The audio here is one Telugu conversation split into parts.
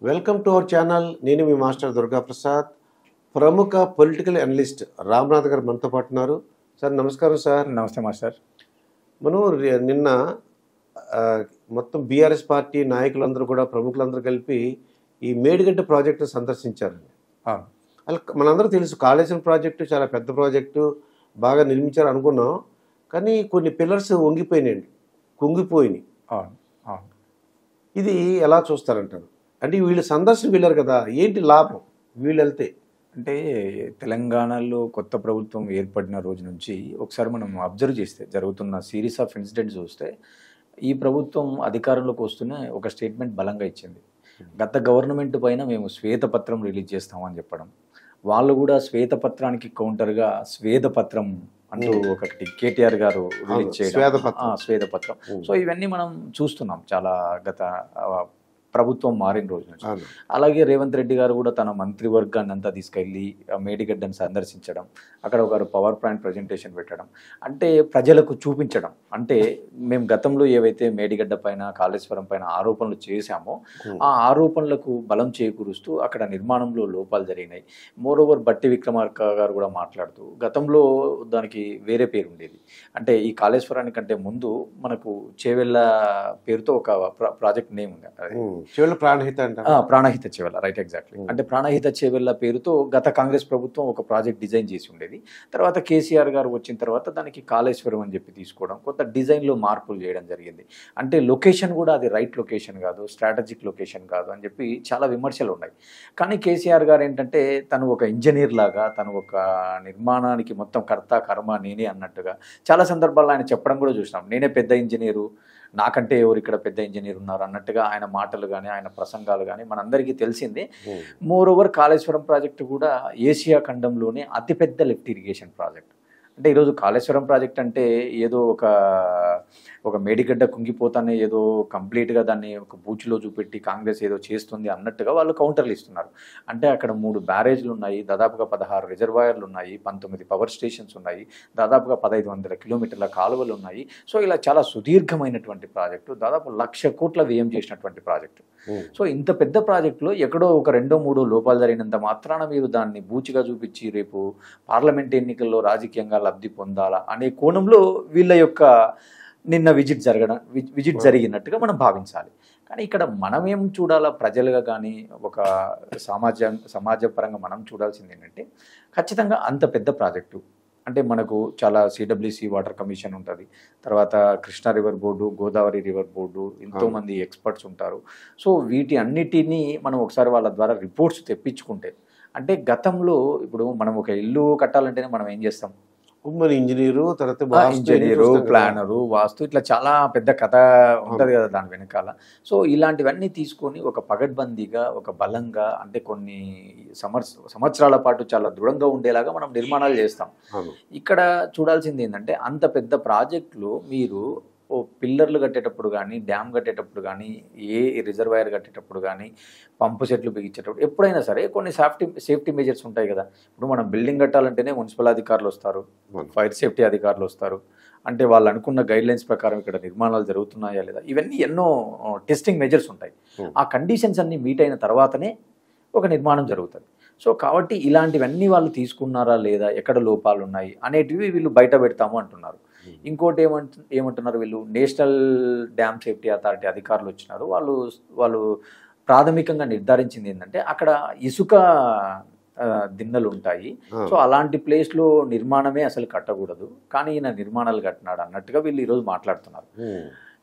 Welcome to our channel. నేను మీ మాస్టర్ దుర్గా ప్రసాద్. ప్రముఖ పొలిటికల్ అనలిస్ట్ రామనాథ్ గారు మనతో పాటు ఉన్నారు. సార్ నమస్కారం సార్. నమస్తే మాస్టర్. మనం నిన్న మొత్తం బీఆర్ఎస్ పార్టీ నాయకులందరూ కూడా ప్రముఖులందరూ కలిపి ఈ మేడిగడ్డ ప్రాజెక్టు సందర్శించారండి. అలా మనందరూ తెలుసు కాళేశ్వరం ప్రాజెక్టు చాలా పెద్ద ప్రాజెక్టు, బాగా నిర్మించారు అనుకున్నాం. కానీ కొన్ని పిల్లర్స్ వంగిపోయినాయండి, కుంగిపోయినాయి. ఇది ఎలా చూస్తారంటారు? అంటే వీళ్ళు సందర్శన వెళ్ళారు కదా, ఏంటి లాభం వీళ్ళు వెళ్తే? అంటే తెలంగాణలో కొత్త ప్రభుత్వం ఏర్పడిన రోజు నుంచి ఒకసారి మనం అబ్జర్వ్ చేస్తే జరుగుతున్న సిరీస్ ఆఫ్ ఇన్సిడెంట్స్ చూస్తే ఈ ప్రభుత్వం అధికారంలోకి వస్తూనే ఒక స్టేట్మెంట్ బలంగా ఇచ్చింది. గత గవర్నమెంట్ పైన మేము శ్వేతపత్రం రిలీజ్ చేస్తామని చెప్పడం, వాళ్ళు కూడా శ్వేతపత్రానికి కౌంటర్గా స్వేదపత్రం అంటూ ఒకటి కేటీఆర్ గారు రిలీజ్ చేయడం, శ్వేతపత్రం. సో ఇవన్నీ మనం చూస్తున్నాం చాలా గత ప్రభుత్వం మారిన రోజు నుంచి. అలాగే రేవంత్ రెడ్డి గారు కూడా తన మంత్రివర్గాన్ని అంతా తీసుకెళ్ళి మేడిగడ్డను సందర్శించడం, అక్కడ ఒక పవర్ పాయింట్ ప్రజెంటేషన్ పెట్టడం, అంటే ప్రజలకు చూపించడం. అంటే మేము గతంలో ఏవైతే మేడిగడ్డ పైన కాళేశ్వరం పైన ఆరోపణలు చేశామో ఆ ఆరోపణలకు బలం చేకూరుస్తూ అక్కడ నిర్మాణంలో లోపాలు జరిగినాయి. మోరోవర్ బట్టి విక్రమార్క గారు కూడా మాట్లాడుతూ గతంలో దానికి వేరే పేరు ఉండేది, అంటే ఈ కాళేశ్వరానికంటే ముందు మనకు చేవెళ్ళ పేరుతో ఒక ప్రాజెక్ట్ నేమ్ ఉంది, ప్రాణహిత చేవెళ్ళ. Right, exactly. అంటే ప్రాణహిత చేవెళ్ళ పేరుతో గత కాంగ్రెస్ ప్రభుత్వం ఒక ప్రాజెక్ట్ డిజైన్ చేసి ఉండేది. తర్వాత కేసీఆర్ గారు వచ్చిన తర్వాత దానికి కాళేశ్వరం అని చెప్పి తీసుకోవడం, కొంత డిజైన్లో మార్పులు చేయడం జరిగింది. అంటే లొకేషన్ కూడా అది రైట్ లొకేషన్ కాదు, స్ట్రాటజిక్ లొకేషన్ కాదు అని చెప్పి చాలా విమర్శలు ఉన్నాయి. కానీ కేసీఆర్ గారు ఏంటంటే తను ఒక ఇంజనీర్ లాగా, తను ఒక నిర్మాణానికి మొత్తం కర్త కర్మ నేనే అన్నట్టుగా చాలా సందర్భాల్లో ఆయన చెప్పడం కూడా చూసినాం. నేనే పెద్ద ఇంజనీరు, నాకంటే ఎవరు ఇక్కడ పెద్ద ఇంజనీర్ ఉన్నారు అన్నట్టుగా ఆయన మాటలు కానీ ఆయన ప్రసంగాలు కానీ మనందరికీ తెలిసిందే. మోరోవర్ కాళేశ్వరం ప్రాజెక్టు కూడా ఏషియా ఖండంలోనే అతిపెద్ద లిఫ్ట్ ఇరిగేషన్ ప్రాజెక్ట్. అంటే ఈరోజు కాళేశ్వరం ప్రాజెక్ట్ అంటే ఏదో ఒక మేడిగడ్డ కుంగిపోతానే ఏదో కంప్లీట్గా దాన్ని ఒక బూచిలో చూపెట్టి కాంగ్రెస్ ఏదో చేస్తుంది అన్నట్టుగా వాళ్ళు కౌంటర్లు ఇస్తున్నారు. అంటే అక్కడ 3 బ్యారేజ్లు ఉన్నాయి, దాదాపుగా 16 రిజర్వాయర్లు ఉన్నాయి, 19 పవర్ స్టేషన్స్ ఉన్నాయి, దాదాపుగా 1500 కిలోమీటర్ల కాలువలు ఉన్నాయి. సో ఇలా చాలా సుదీర్ఘమైనటువంటి ప్రాజెక్టు, దాదాపు 1,00,000 కోట్ల వ్యయం చేసినటువంటి ప్రాజెక్టు. సో ఇంత పెద్ద ప్రాజెక్టులో ఎక్కడో ఒక 2-3 లోపాలు జరిగినంత మాత్రాన మీరు దాన్ని బూచిగా చూపించి రేపు పార్లమెంట్ ఎన్నికల్లో రాజకీయంగా లబ్ధి పొందాలా అనే కోణంలో వీళ్ళ యొక్క నిన్న విజిట్ జరిగినట్టుగా మనం భావించాలి. కానీ ఇక్కడ మనం ఏం చూడాలా, ప్రజలుగా కానీ ఒక సమాజపరంగా మనం చూడాల్సింది ఏంటంటే ఖచ్చితంగా అంత పెద్ద ప్రాజెక్టు అంటే మనకు చాలా సిడబ్ల్యూసి వాటర్ కమిషన్ ఉంటుంది, తర్వాత Krishna river board, Godavari river board, ఎంతోమంది ఎక్స్పర్ట్స్ ఉంటారు. సో వీటి అన్నిటినీ మనం ఒకసారి వాళ్ళ ద్వారా రిపోర్ట్స్ తెప్పించుకుంటే, అంటే గతంలో ఇప్పుడు మనం ఒక ఇల్లు కట్టాలంటేనే మనం ఏం చేస్తాం, ఇంజనీరు, తర్వాత ఇంజనీరు, ప్లానరు, వాస్తు, ఇట్లా చాలా పెద్ద కథ ఉంటుంది కదా దాని వెనకాల. సో ఇలాంటివన్నీ తీసుకొని ఒక పగడ్బందీగా, ఒక బలంగా, అంటే కొన్ని సంవత్సరాల పాటు చాలా దృఢంగా ఉండేలాగా మనం నిర్మాణాలు చేస్తాం. ఇక్కడ చూడాల్సింది ఏంటంటే అంత పెద్ద ప్రాజెక్టులు మీరు ఓ పిల్లర్లు కట్టేటప్పుడు కానీ, డ్యామ్ కట్టేటప్పుడు కానీ, ఏ రిజర్వాయర్ కట్టేటప్పుడు కానీ, పంపు సెట్లు బిగించేటప్పుడు ఎప్పుడైనా సరే కొన్ని సేఫ్టీ మెజర్స్ ఉంటాయి కదా. ఇప్పుడు మనం బిల్డింగ్ కట్టాలంటేనే మున్సిపల్ అధికారులు వస్తారు, ఫైర్ సేఫ్టీ అధికారులు వస్తారు. అంటే వాళ్ళు అనుకున్న గైడ్లైన్స్ ప్రకారం ఇక్కడ నిర్మాణాలు జరుగుతున్నాయా లేదా, ఇవన్నీ ఎన్నో టెస్టింగ్ మెజర్స్ ఉంటాయి. ఆ కండిషన్స్ అన్నీ మీట్ అయిన తర్వాతనే ఒక నిర్మాణం జరుగుతుంది. సో కాబట్టి ఇలాంటివన్నీ వాళ్ళు తీసుకున్నారా లేదా, ఎక్కడ లోపాలు ఉన్నాయి అనేటివి వీళ్ళు బయట పెడతాము అంటున్నారు. ఇంకోటి ఏమంటున్నారు వీళ్ళు, నేషనల్ డ్యామ్ సేఫ్టీ అథారిటీ అధికారులు వచ్చినారు. వాళ్ళు ప్రాథమికంగా నిర్ధారించింది ఏంటంటే అక్కడ ఇసుక దిన్నలు ఉంటాయి. సో అలాంటి ప్లేస్లో నిర్మాణమే అసలు కట్టకూడదు, కానీ ఈయన నిర్మాణాలు కట్టినాడు అన్నట్టుగా వీళ్ళు ఈరోజు మాట్లాడుతున్నారు.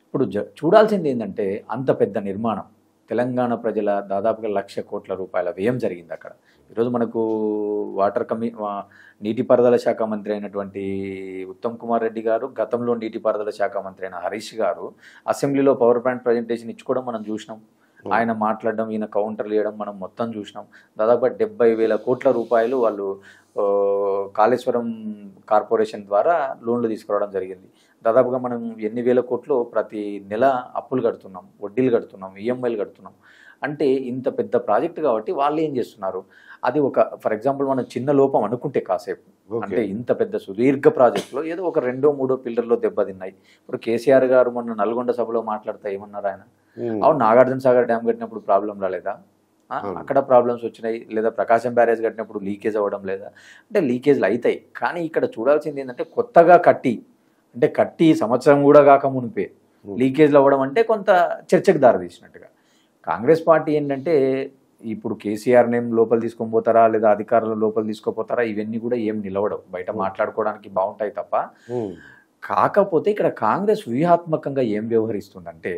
ఇప్పుడు చూడాల్సింది ఏంటంటే అంత పెద్ద నిర్మాణం తెలంగాణ ప్రజల దాదాపుగా 1,00,000 కోట్ల రూపాయల వ్యయం జరిగింది అక్కడ. ఈరోజు మనకు నీటిపారుదల శాఖ మంత్రి అయినటువంటి ఉత్తమ్ కుమార్ రెడ్డి గారు, గతంలో నీటిపారుదల శాఖ మంత్రి అయిన హరీష్ గారు అసెంబ్లీలో పవర్ పాయింట్ ప్రజెంటేషన్ ఇచ్చుకోవడం మనం చూసినాం. ఆయన మాట్లాడడం, ఈయన కౌంటర్లు చేయడం మనం మొత్తం చూసినాం. దాదాపుగా 70,000 కోట్ల రూపాయలు వాళ్ళు కాళేశ్వరం కార్పొరేషన్ ద్వారా లోన్లు తీసుకురావడం జరిగింది. దాదాపుగా మనం ఎన్ని వేల కోట్లు ప్రతి నెల అప్పులు కడుతున్నాం, వడ్డీలు కడుతున్నాం, ఈఎంఐలు కడుతున్నాం. అంటే ఇంత పెద్ద ప్రాజెక్ట్ కాబట్టి వాళ్ళు ఏం చేస్తున్నారు, అది ఒక ఫర్ ఎగ్జాంపుల్ మనం చిన్న లోపం అనుకుంటే కాసేపు, అంటే ఇంత పెద్ద సుదీర్ఘ ప్రాజెక్టులో ఏదో ఒక 2-3 పిల్లర్లో దెబ్బతిన్నాయి. ఇప్పుడు కేసీఆర్ గారు మొన్న నల్గొండ సభలో మాట్లాడుతూ ఏమన్నారు ఆయన, అవును నాగార్జున సాగర్ డ్యామ్ కట్టినప్పుడు ప్రాబ్లం రాలేదా, అక్కడ ప్రాబ్లమ్స్ వచ్చినాయి, లేదా ప్రకాశం బ్యారేజ్ కట్టినప్పుడు లీకేజ్ అవ్వడం లేదా అంటే లీకేజ్లు అవుతాయి. కానీ ఇక్కడ చూడాల్సింది ఏంటంటే కొత్తగా కట్టి సంవత్సరం కూడా కాక మునిపే లీకేజ్లు అవ్వడం అంటే కొంత చర్చకు దారితీసినట్టుగా. కాంగ్రెస్ పార్టీ ఏంటంటే ఇప్పుడు కేసీఆర్ నేమ్ లోపల తీసుకొని పోతారా లేదా అధికారుల లోపల తీసుకోపోతారా, ఇవన్నీ కూడా ఏం నిలవడవు, బయట మాట్లాడుకోవడానికి బాగుంటాయి తప్ప. కాకపోతే ఇక్కడ కాంగ్రెస్ వ్యూహాత్మకంగా ఏం వ్యవహరిస్తుందంటే,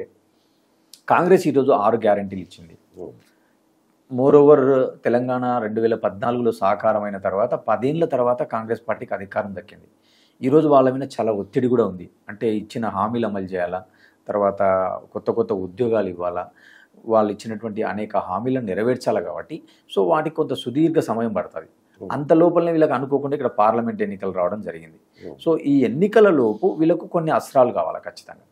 కాంగ్రెస్ ఈరోజు 6 గ్యారంటీలు ఇచ్చింది. మోరోవర్ తెలంగాణ 2014లో సాకారమైన తర్వాత 10 ఏళ్ల తర్వాత కాంగ్రెస్ పార్టీకి అధికారం దక్కింది. ఈరోజు వాళ్ళ మీద చాలా ఒత్తిడి కూడా ఉంది. అంటే ఇచ్చిన హామీలు అమలు చేయాలా, తర్వాత కొత్త ఉద్యోగాలు ఇవ్వాలా, వాళ్ళు ఇచ్చినటువంటి అనేక హామీలను నెరవేర్చాలి. కాబట్టి సో వాటికి కొంత సుదీర్ఘ సమయం పడుతుంది. అంత లోపలనే వీళ్ళకి అనుకోకుండా ఇక్కడ పార్లమెంట్ ఎన్నికలు రావడం జరిగింది. సో ఈ ఎన్నికల లోపు వీళ్ళకు కొన్ని అస్త్రాలు కావాలి ఖచ్చితంగా.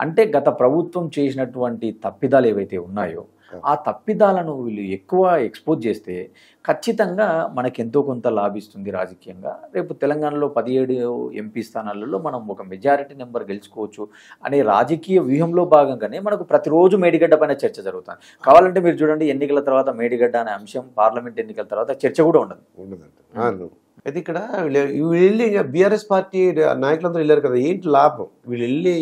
అంటే గత ప్రభుత్వం చేసినటువంటి తప్పిదాలు ఏవైతే ఉన్నాయో ఆ తప్పిదాలను వీళ్ళు ఎక్కువ ఎక్స్పోజ్ చేస్తే ఖచ్చితంగా మనకి ఎంతో కొంత లాభిస్తుంది రాజకీయంగా. రేపు తెలంగాణలో 17 ఎంపీ స్థానాలలో మనం ఒక మెజారిటీ నెంబర్ గెలుచుకోవచ్చు అనే రాజకీయ వ్యూహంలో భాగంగానే మనకు ప్రతిరోజు మేడిగడ్డ పైన చర్చ జరుగుతుంది. కావాలంటే మీరు చూడండి, ఎన్నికల తర్వాత మేడిగడ్డ అనే అంశం పార్లమెంట్ ఎన్నికల తర్వాత చర్చ కూడా ఉండదు. అయితే ఇక్కడ వీళ్ళు బీఆర్ఎస్ పార్టీ నాయకులందరూ వెళ్ళారు కదా, ఏంటి లాభం? వీళ్ళు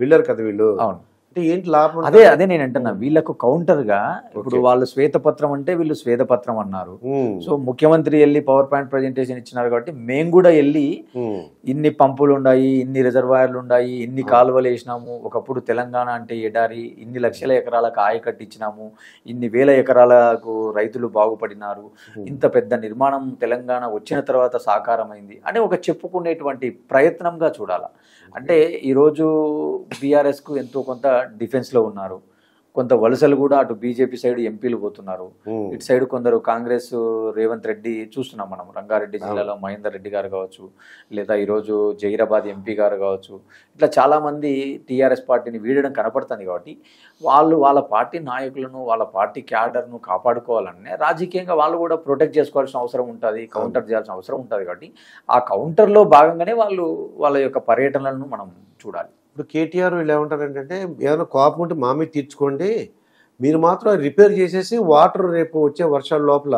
వెళ్ళారు కదా వీళ్ళు, అవును, ఏంటి లాభం? అదే నేను అంటున్నా, వీళ్ళకు కౌంటర్ గా ఇప్పుడు వాళ్ళు శ్వేతపత్రం అంటే వీళ్ళు శ్వేతపత్రం అన్నారు. సో ముఖ్యమంత్రి వెళ్ళి పవర్ పాయింట్ ప్రజెంటేషన్ ఇచ్చినారు కాబట్టి మేము కూడా వెళ్ళి ఇన్ని పంపులు ఉన్నాయి, ఇన్ని రిజర్వాయర్లు ఉన్నాయి, ఇన్ని కాలువలు వేసినాము, ఒకప్పుడు తెలంగాణ అంటే ఎడారి, ఇన్ని లక్షల ఎకరాలకు ఆయకట్టు ఇచ్చినాము, ఇన్ని వేల ఎకరాలకు రైతులు బాగుపడినారు, ఇంత పెద్ద నిర్మాణం తెలంగాణ వచ్చిన తర్వాత సాకారమైంది అని ఒక చెప్పుకునేటువంటి ప్రయత్నంగా చూడాలి. అంటే ఈరోజు బీఆర్ఎస్కు ఎంతో కొంత డిఫెన్స్లో ఉన్నారు, కొంత వలసలు కూడా అటు బీజేపీ సైడ్ ఎంపీలు పోతున్నారు, ఇటు సైడ్ కొందరు కాంగ్రెస్ రేవంత్ రెడ్డి చూస్తున్నాం మనం, రంగారెడ్డి జిల్లాలో మహేందర్ రెడ్డి గారు కావచ్చు, లేదా ఈరోజు జైరాబాద్ ఎంపీ గారు కావచ్చు, ఇట్లా చాలామంది టీఆర్ఎస్ పార్టీని వీడడం కనపడుతుంది. కాబట్టి వాళ్ళ పార్టీ నాయకులను, వాళ్ళ పార్టీ క్యాడర్ను కాపాడుకోవాలనే రాజకీయంగా వాళ్ళు కూడా ప్రొటెక్ట్ చేసుకోవాల్సిన అవసరం ఉంటుంది, కౌంటర్ చేయాల్సిన అవసరం ఉంటుంది. కాబట్టి ఆ కౌంటర్లో భాగంగానే వాళ్ళ యొక్క పర్యటనలను మనం చూడాలి. ఇప్పుడు కేటీఆర్ వీళ్ళు ఏమంటారు ఏంటంటే, ఏదైనా కోపం ఉంటే మా మీద తీర్చుకోండి, మీరు మాత్రం రిపేర్ చేసేసి వాటర్ రేపు వచ్చే వర్షాల లోపల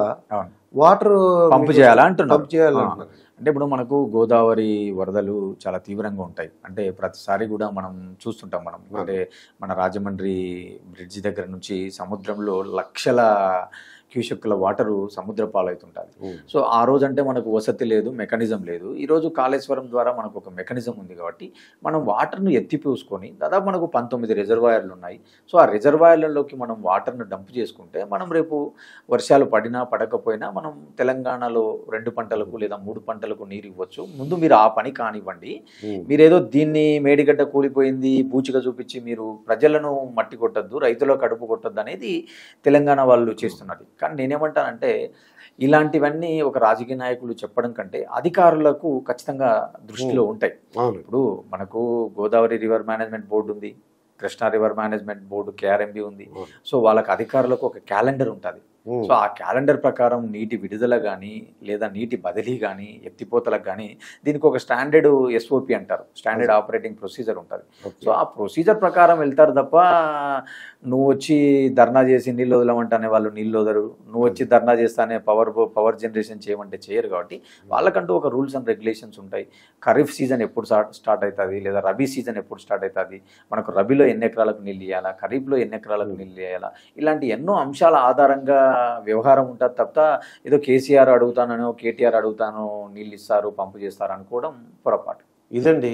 వాటర్ పంపు చేయాలంటున్నారు. అంటే ఇప్పుడు మనకు గోదావరి వరదలు చాలా తీవ్రంగా ఉంటాయి. అంటే ప్రతిసారి కూడా మనం చూస్తుంటాం. అంటే మన రాజమండ్రి బ్రిడ్జి దగ్గర నుంచి సముద్రంలో లక్షల క్యూసెక్కుల వాటరు సముద్ర పాలవుతుంటుంది. సో ఆ రోజు అంటే మనకు వసతి లేదు, మెకానిజం లేదు. ఈరోజు కాళేశ్వరం ద్వారా మనకు ఒక మెకానిజం ఉంది కాబట్టి మనం వాటర్ను ఎత్తిపోసుకొని దాదాపు మనకు 19 రిజర్వాయర్లు ఉన్నాయి. సో ఆ రిజర్వాయర్లలోకి మనం వాటర్ను డంప్ చేసుకుంటే మనం రేపు వర్షాలు పడినా పడకపోయినా మనం తెలంగాణలో 2 పంటలకు లేదా 3 పంటలకు నీరు ఇవ్వచ్చు. ముందు మీరు ఆ పని కానివ్వండి. మీరేదో దీన్ని మేడిగడ్డ కూలిపోయింది పూచిగా చూపించి మీరు ప్రజలను మట్టి కొట్టద్దు, రైతుల కడుపు కొట్టద్దు అనేది తెలంగాణ వాళ్ళు చేస్తున్నది. కానీ నేనేమంటానంటే, ఇలాంటివన్నీ ఒక రాజకీయ నాయకులు చెప్పడం కంటే అధికారులకు ఖచ్చితంగా దృష్టిలో ఉంటాయి. ఇప్పుడు మనకు గోదావరి రివర్ మేనేజ్మెంట్ బోర్డు ఉంది, Krishna river management board KRMB ఉంది. సో వాళ్ళకి అధికారులకు ఒక క్యాలెండర్ ఉంటుంది. సో ఆ క్యాలెండర్ ప్రకారం నీటి విడుదల కానీ లేదా నీటి బదిలీ కానీ ఎత్తిపోతలకు కానీ దీనికి ఒక స్టాండర్డ్ SOP అంటారు, స్టాండర్డ్ ఆపరేటింగ్ ప్రొసీజర్ ఉంటుంది. సో ఆ ప్రొసీజర్ ప్రకారం వెళ్తారు తప్ప నువ్వు వచ్చి ధర్నా చేసి నీళ్ళు వదలమంటానే వాళ్ళు నీళ్ళు వదరు, నువ్వు వచ్చి ధర్నా చేస్తానే పవర్ జనరేషన్ చేయమంటే చేయరు. కాబట్టి వాళ్ళకంటూ ఒక రూల్స్ అండ్ రెగ్యులేషన్స్ ఉంటాయి. ఖరీఫ్ సీజన్ ఎప్పుడు స్టార్ట్ అవుతుంది లేదా రబీ సీజన్ ఎప్పుడు స్టార్ట్ అవుతుంది, మనకు రబీలో ఎన్ని ఎకరాలకు నీళ్ళు ఇవ్వాలా, ఖరీఫ్లో ఎన్ని ఎకరాలకు నీళ్ళు ఇవ్వాలా, ఇలాంటి ఎన్నో అంశాల ఆధారంగా వ్యవహారం ఉంటుంది తప్ప ఏదో కేసీఆర్ అడుగుతానో KTR అడుగుతానో నీళ్ళు ఇస్తారు పంపు చేస్తారు అనుకోవడం పొరపాటు. ఇదండి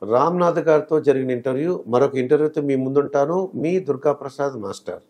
రామ్నాథ్ గారితో జరిగిన ఇంటర్వ్యూ. మరొక ఇంటర్వ్యూతో మీ ముందుంటాను. మీ దుర్గాప్రసాద్ మాస్టర్.